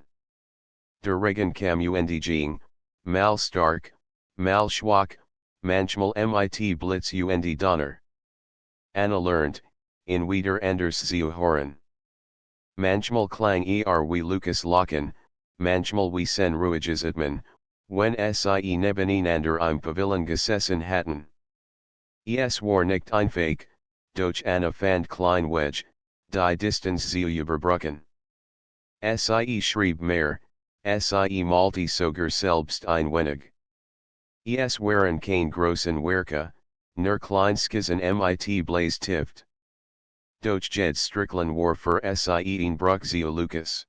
Der Regen kam und ging, mal stark, mal schwach, manchmal mit Blitz und Donner. Anna lernt, in wieder anders zu hören. Manchmal klang wie Lucas Locken, manchmal wie sen ruhiges Atmen, wenn sie nebeneinander im Pavillon gesessen hatten. Es war nicht einfach, doch Anna fand klein Wedge, die Distanz zu überbrücken. Sie schrieb mehr, sie malte sogar selbst ein wenig. Es waren kein großen Werke, nur Kleinskissen mit Bleistift. Doch jed Strickland war für sie ein Bruch zu Lucas.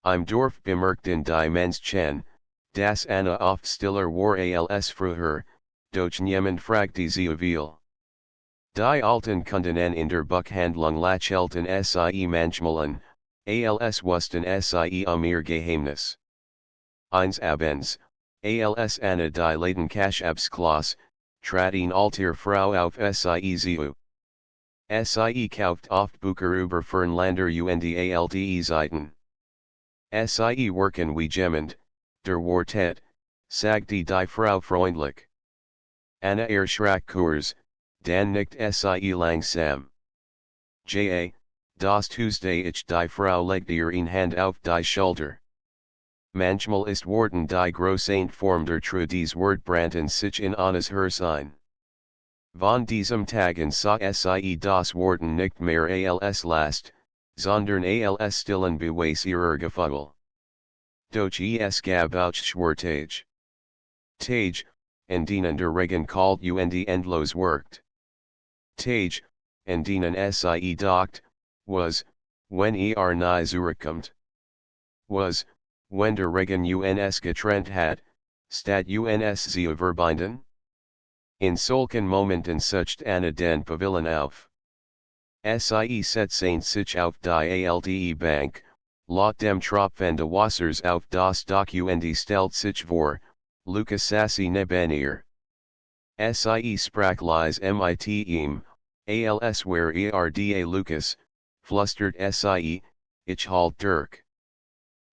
Im Dorf bemerkten die Menschen, dass Anna oft stiller war als früher, doch niemand fragte sie viel. Die alten Kunden in der Buchhandlung lächelten sie manchmal an, als wussten sie ihr Geheimnis. Eines Abends, als Anna die Ladenkaschabskloss, trat eine alte Frau auf sie zu. Sie kauft oft Bücher über Fernländer und alte Zeiten. Sie worken wie jemand, der Quartett, sagte die Frau freundlich. Anna erschrak kurz, dann nickte sie langsam. Das Tuesday ich die Frau legte ihr eine Hand auf die Schulter. Manchmal ist worden die große Form der Trudis Wortbranden sich in Annas Hörsein. Von diesem Tagen sah sie das Worten nicht mehr als Last, sondern als stillen Beweis ihrer Gefühle. Doch es gab auch Schwartage. Tage, in denen der Regen kalt und endlos worked. Tage, in denen sie dacht, was, wenn nie zurückkommt. Was, wenn der Regen uns getrennt hat, statt uns zu verbinden? In solchen Momenten sucht Anna den Pavillon auf. Sie setzt sich auf die alte Bank, lot dem Tropfen de Wassers auf das Dach und stellt sich vor, Lucas saß neben ihr. Sie sprach leise mit ihm, als wär da Lucas, flüstert sie, ich halt durch.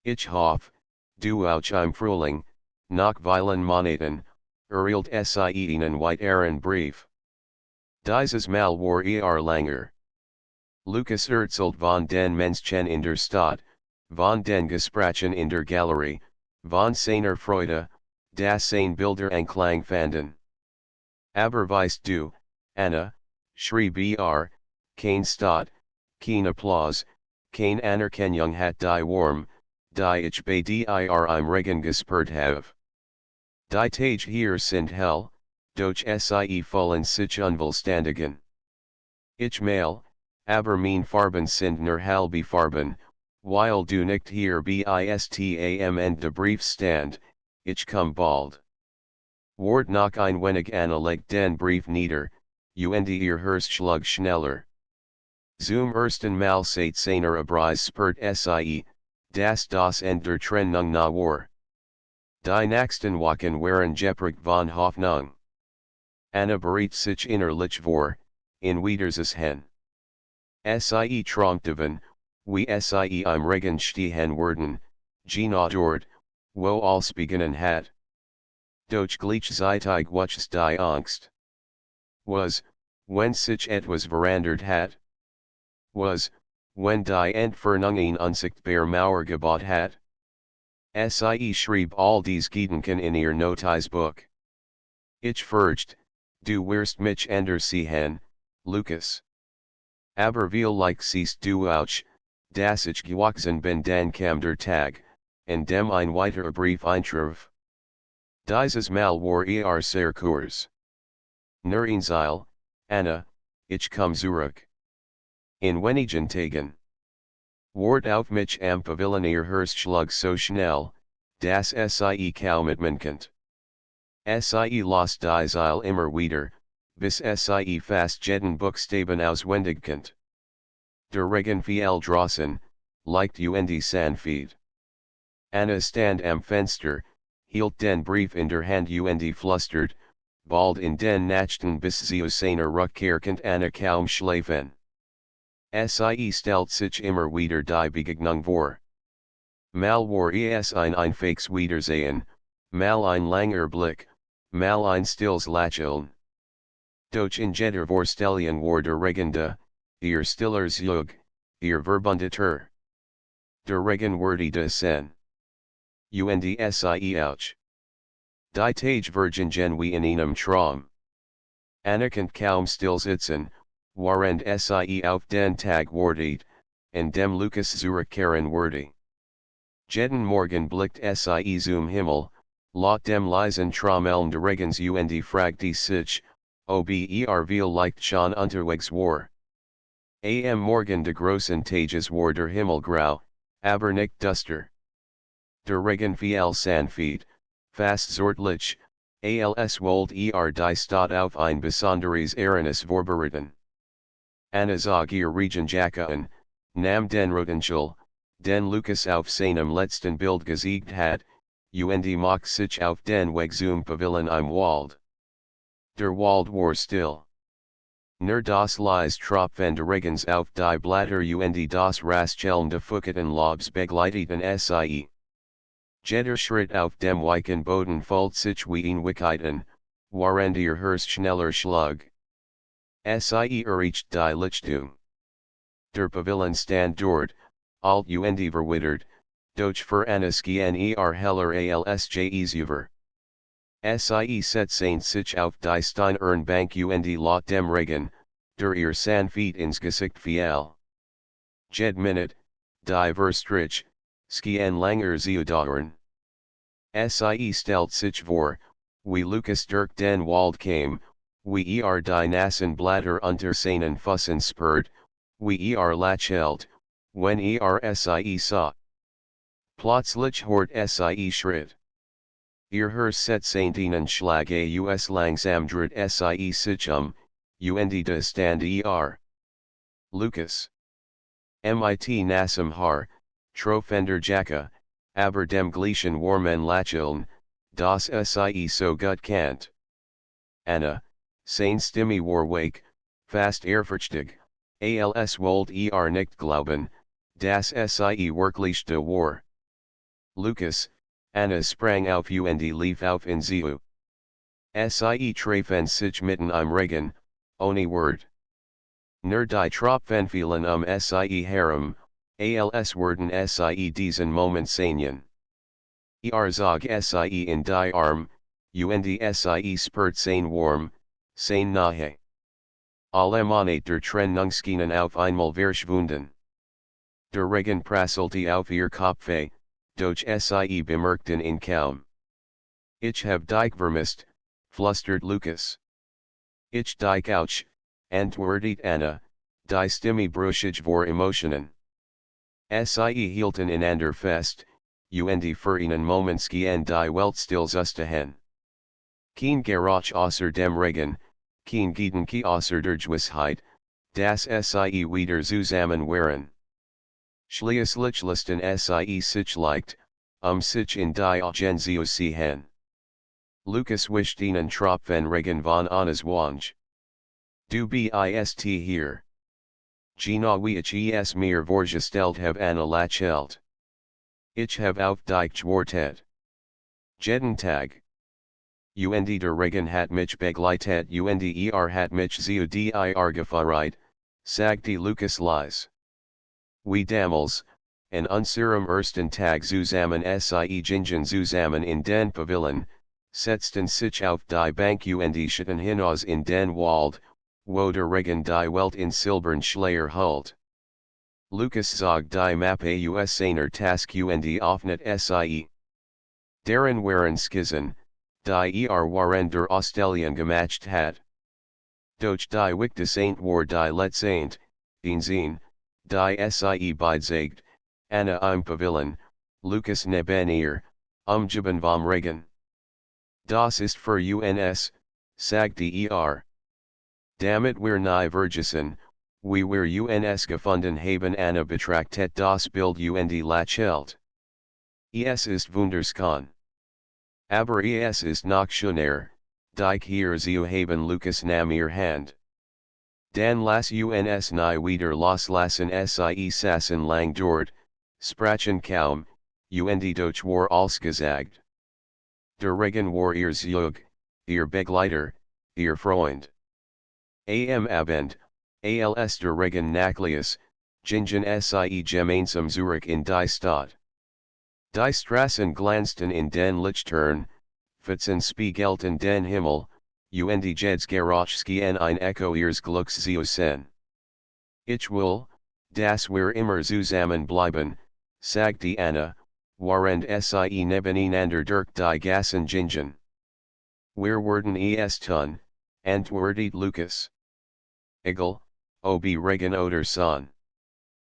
Ich hoffe, du auch im Frühling, nach vielen Monaten, erhielt sie einen weiteren Brief. Dieses Mal war langer. Lucas erzählt von den Menschen in der Stadt, von den Gesprächen in der Galerie, von seiner Freude, das sein Bilder Anklang fanden. Aber weißt du, Anna, schrieb kein Stott, kein Applaus, kein Anerkennung hat die Warm, die ich bei dir im Regen gespürt have. Die Tage hier sind hell, doch sie vollen sich unvollständigen. Ich mal, aber mein Farben sind nur halbe Farben, weil du nicht hier bist am de Brief stand, ich komm bald. Wort noch ein wenig Anna legt den Brief nieder, und ihr Hörschlag schneller. Zum ersten Mal seit seiner Abreise spürt sie, dass das Ende der Trennung nah war. Die nächsten Wochen waren geprägt von Hoffnung. Anna beriet sich innerlich vor, in Wiedersehen. Sie träumte wie sie im Regen stehen würden, Gina dort, wo alles beginnen hat. Doch gleichzeitig wuchs die Angst. Was, wenn sich etwas verändert hat? Was, wenn die Entfernung ein unsichtbar Mauer gebaut hat? Sie schrieb all dies Gedanken in ihr Notizbuch. Ich fürcht, du wirst mich sehen, Lukas. Aber vielleicht siehst du auch, dass ich gewachsen bin dann kam der Tag, in dem ein weiterer Brief eintraf. Dieses Mal war sehr kurz. Nur einmal, Anna, ich komm zurück. In wenigen Tagen. Ward auf mich am Pavillon ihr Hörschlag so schnell, dass sie kaum atmen konnte. Sie las die Zeile immer wieder, bis sie fast jeden Buchstaben auswendig konnte. Der Regen fiel draußen, leicht und sanft. Anna stand am Fenster, hielt den Brief in der Hand und flüstert, bald in den Nächten bis zu seiner Rückkehr konnte Anna kaum schlafen. Sie stellt sich immer wieder die Begegnung vor. Mal war es ein einfaches Wiedersehen, mal ein langer Blick, mal ein stilles Lächeln. Doch in jeder Vorstellung war der Regende, ihr stiller Zug, ihr verbundeter. Der Regen wurde de sen. Und sie auch. Die Tage vergingen wie in einem Traum. Anna konnte kaum still sitzen, während sie auf den Tag wartet, in dem Lukas zurückkehren würde. Jeden Morgen blickt sie zum Himmel, laut dem leisen Trommeln des Regens und fragte sich, ob vielleicht schon unterwegs war. Am Morgen de großen Tages war der Himmel grau, aber nicht duster. Der Regen fiel sanft, fast zärtlich, als wollte die Stadt auf ein besonderes Ereignis vorbereiten. Anna zog ihr Regenjacke nahm den Rotenschal, den Lukas auf seinem letzten Bild gezeigt hat, und machte sich auf den Weg zum Pavillon im Wald. Der Wald war still. Nur das leise Tropfen des Regens auf die Blätter und das Rascheln der Fuchten Lobs begleiteten sie. Jeder Schritt auf dem weichen Boden fühlt sich wie ein Wickiten, während ihr Herz schneller schlug. Sie erreicht die Lichtung. Der Pavillon stand dort, alt und verwittert, doch für Annas gehen heller als je easier. Sie setzten sich auf die steinerne Bank und laut dem Regen, der ihr sanft ins Gesicht fiel. Jed Minute, die Verstrich, skien langer Zeudauern. Sie stellt sich vor, wie Lukas durch den Wald kam, wie die nassen Blätter unter seinen Füßen spürt, wie lächelt, wenn sie sah. Plötzlich hört sie Schritt. Ihr Herz setzt einen Schlag aus langsam dreht sie sich und da stand Lukas. Mit nassem Haar, Trofender Jacke, aber dem gleichen warmen Lächeln, das sie so gut kennt. Anna, seine Stimme war weich, fast ehrfurchtig, als wollte nicht glauben, dass sie wirklich da war. Lukas, Anna sprang auf und lief auf in sie. Sie trafen sich mitten im Regen, ohne Wort. Nur die Tropfen fielen sie herum, als worden sie diesen Moment sehen. Zog sie in die Arm, und sie spurt sein Warm, sein Nahe. Alle Monate der Trennungsgenen auf einmal verschwunden. Der Regen prasselte auf ihr Kopfe, doch sie bemerkten ihn kaum. Ich hab dich vermisst, flüstert Lukas. Ich dich auch, antwortet Anna, die Stimme brüchig vor Emotionen. Sie hielten einander fest, und für einen Moment schien die Welt still zu stehen. Kein Geruch außer dem Regen, kein Gedanke außer der Gewissheit, dass sie wieder zusammen waren. Schließlich ließen sie sich leicht, sich in die Augen zu sehen. Lukas wischt ihnen Tropfen Regen von Anna's Wange. Du bist hier. Gina wie ich es mir vorgestellt have Anna lächelt. Ich have auf dich gewartet. Jeden Tag. Und der Regen hat mich begleitet und hat mich zu dir gefeiert, sagte Lukas leise. Wie damals, an unserem ersten Tag zusammen sie gingen zusammen in den Pavillon, setzten sich auf die Bank und schauten hinaus in den Wald, wo der Regen die Welt in silbern Schleier hüllt. Lukas zog die Mappe aus seiner Taske und öffnet sie. Darin waren Skizzen, die waren der Australien gemacht hat. Doch die wichtigste war die letzte, einsehen, die sie beizegt, Anna im Pavillon, Lukas neben ihr, umgeben vom Regen. Das ist für uns, sagte Damit wir nie vergessen, wie wir uns gefunden haben Anna betrachtet das Bild und lächelt. Es ist wunderschön. Aber es ist noch schöner, dich hier zu haben Lukas nahm ihr Hand. Dann lass uns nie wieder loslassen sie saßen lang dort, sprachen kaum, und doch war alles gesagt. Der Regen war ihr Zug, ihr Begleiter, ihr Freund. Am Abend, als der Regen nachließ, gingen sie gemeinsam zurück in die Stadt. Die Straßen glanzten in den Lichtern, Pfützen spiegelten den Himmel, und jeds Geruch schien ein Echo ihres Glücks zu sein. Ich will, dass wir immer zusammen bleiben, sagte Anna, während sie nebeneinander durch die Gassen gingen. Wir werden es tun, antwortet Lukas. Egal, ob Regen oder Sonne.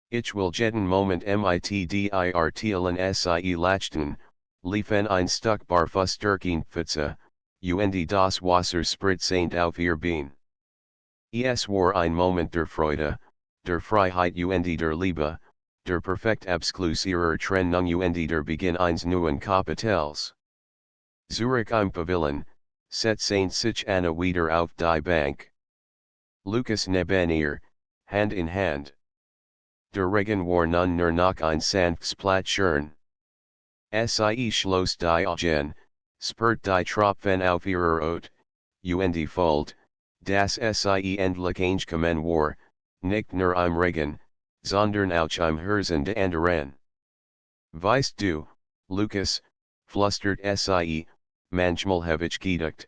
Ich will jeden Moment mitdirtelen sie lachten, liefen ein Stück barfuß durch ein Pfütze, und das Wasser spritzend auf ihr Bein. Es war ein Moment der Freude, der Freiheit und der Liebe, der perfekt Abschluss ihrer Trennung und der Beginn eines neuen Kapitels. Zurück im Pavillon, setzten sich Anna wieder auf die Bank. Lukas neben ihr, Hand in Hand. Der Regen war nun nur noch ein sanftes Plätschern. Sie schloss die Augen, spurt die Tropfen auf ihrer Haut, und fühlt, dass sie endlich angekommen war, nicht nur im Regen, sondern auch im Herzen der anderen. Weißt du, Lukas, flüstert sie, manchmal habe ich gedacht,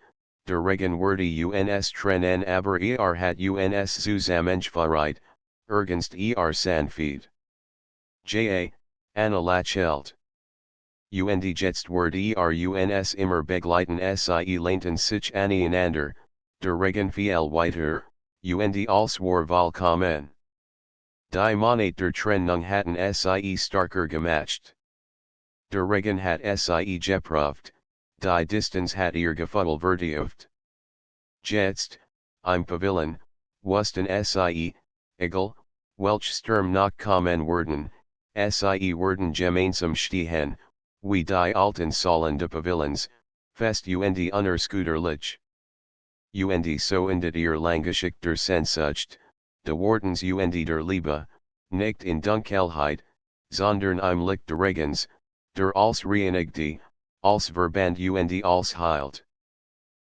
der Regen würde uns trennen aber hat uns zusammengefeiert, ergänzt sanft. Anna lächelt. Und jetzt wird uns immer begleiten sie lehnten sich aneinander, der Regen fiel weiter, und als war willkommen. Die Monate der Trennung hatten sie starker gemacht. Der Regen hat sie geprüft, die Distanz hat ihr Gefühl vertieft. Jetzt, im Pavillon, wussten sie, egal, welch Sturm noch kommen werden, sie werden gemeinsam stehen, wie die alten Säulen de Pavillons, fest und unerschütterlich. Und so endet ihr langgeschickter Sehnsucht, de Wartens und der Liebe, nicht in Dunkelheit, sondern im Licht des Regens, der als reinigte, als verband und als heilt.